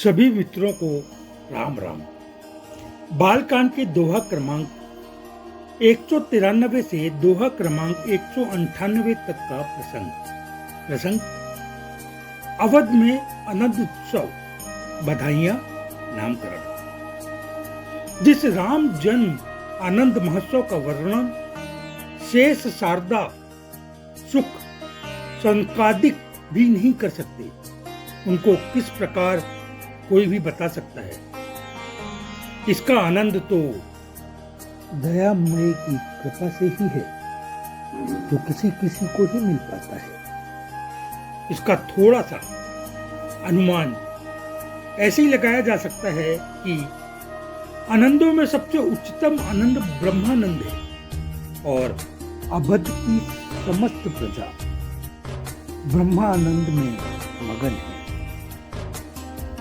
सभी मित्रों को राम राम। बालकांड के दोहा क्रमांक 193 से दोहा क्रमांक 198 तक का प्रसंग अवध में आनंद उत्सव, बधाइयां, नामकरण। जिस राम जन्म आनंद महोत्सव का वर्णन शेष शारदा सुख संकादिक भी नहीं कर सकते, उनको किस प्रकार कोई भी बता सकता है। इसका आनंद तो दयामय की कृपा से ही है, जो किसी किसी को ही मिल पाता है। इसका थोड़ा सा अनुमान ऐसे ही लगाया जा सकता है कि आनंदों में सबसे उच्चतम आनंद ब्रह्मानंद है और अवध की समस्त प्रजा ब्रह्मानंद में मगन है।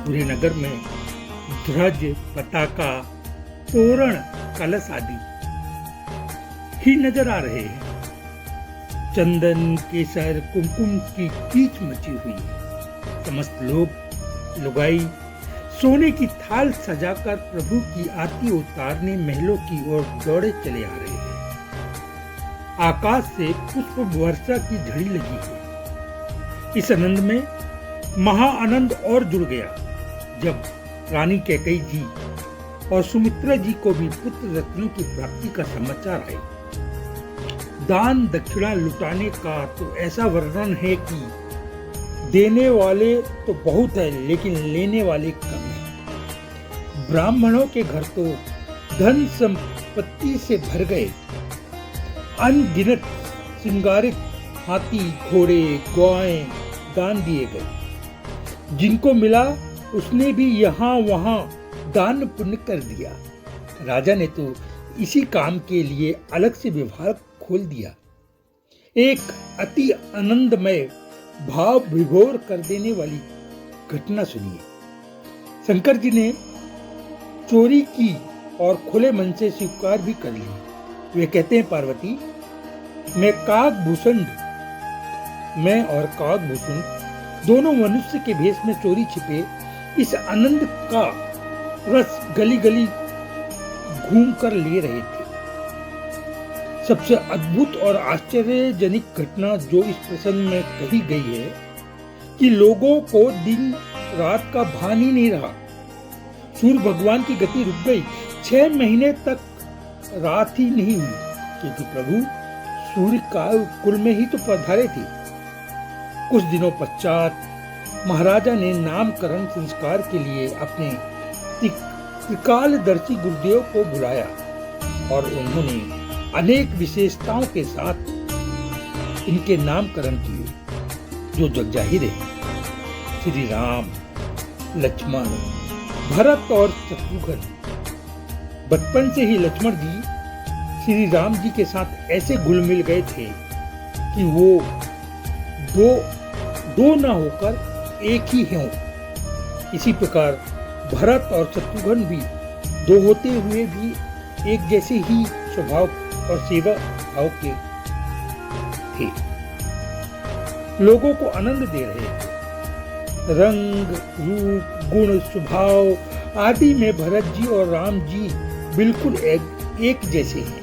पूरे नगर में ध्वज, पताका, तोरण, कलश आदि ही नजर आ रहे हैं। चंदन, केसर, कुमकुम की कीच मची हुई है। समस्त लोग लुगाई सोने की थाल सजाकर प्रभु की आरती उतारने महलों की ओर दौड़े चले आ रहे हैं। आकाश से पुष्प वर्षा की झड़ी लगी है। इस आनंद में महा आनंद और जुड़ गया जब रानी कैकेयी जी और सुमित्रा जी को भी पुत्र रत्नों की प्राप्ति का समाचार आया। दान दक्षिणा लुटाने का तो ऐसा वर्णन है कि देने वाले तो बहुत है लेकिन लेने वाले कम है। ब्राह्मणों के घर तो धन संपत्ति से भर गए। अनगिनत श्रृंगारित हाथी, घोड़े, गौएं दान दिए गए। जिनको मिला उसने भी यहाँ वहां दान पुण्य कर दिया। राजा ने तो इसी काम के लिए अलग से विभाग खोल दिया। एक अति आनंदमय भाव विभोर कर देने वाली घटना सुनिए। शंकर जी ने चोरी की और खुले मन से स्वीकार भी कर ली। वे कहते हैं, पार्वती, मैं और काकभूषण दोनों मनुष्य के भेष में चोरी छिपे इस आनंद का रस गली गली घूम कर ले रहे थे। सबसे अद्भुत और आश्चर्यजनक घटना जो इस प्रसंग में कही गई है कि लोगों को दिन रात का भान ही नहीं रहा। सूर्य भगवान की गति रुक गई। 6 महीने तक रात ही नहीं हुई, क्योंकि प्रभु सूर्य का कुल में ही तो पधारे थे। कुछ दिनों पश्चात महाराजा ने नामकरण संस्कार के लिए अपने त्रिकालदर्शी गुरुदेव को बुलाया और उन्होंने अनेक विशेषताओं के साथ इनके नामकरण किए, जो जगजाहिर है। श्री राम, लक्ष्मण, भरत और शत्रुघ्न। बचपन से ही लक्ष्मण जी श्री राम जी के साथ ऐसे घुल मिल गए थे कि वो दो न होकर एक ही हों। इसी प्रकार भरत और शत्रुघ्न भी दो होते हुए भी एक जैसे ही स्वभाव और सेवा भाव के थे। लोगों को आनंद दे रहे थे। रंग, रूप, गुण, स्वभाव आदि में भरत जी और राम जी बिल्कुल एक जैसे हैं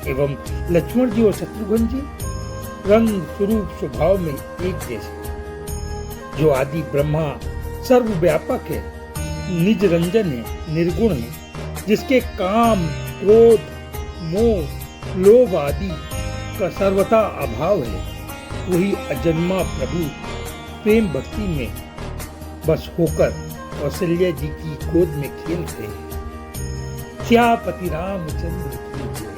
एवं लक्ष्मण जी और शत्रुघ्न जी रंग, स्वरूप, स्वभाव में एक जैसे। जो आदि ब्रह्मा सर्वव्यापक है, निज रंजन है, निर्गुण है, जिसके काम, क्रोध, मोह, लोभ आदि का सर्वथा अभाव है, वही अजन्मा प्रभु प्रेम भक्ति में बस होकर कौशल्या जी की गोद में खेल रहे हैं। क्या पति रामचंद्र की जय।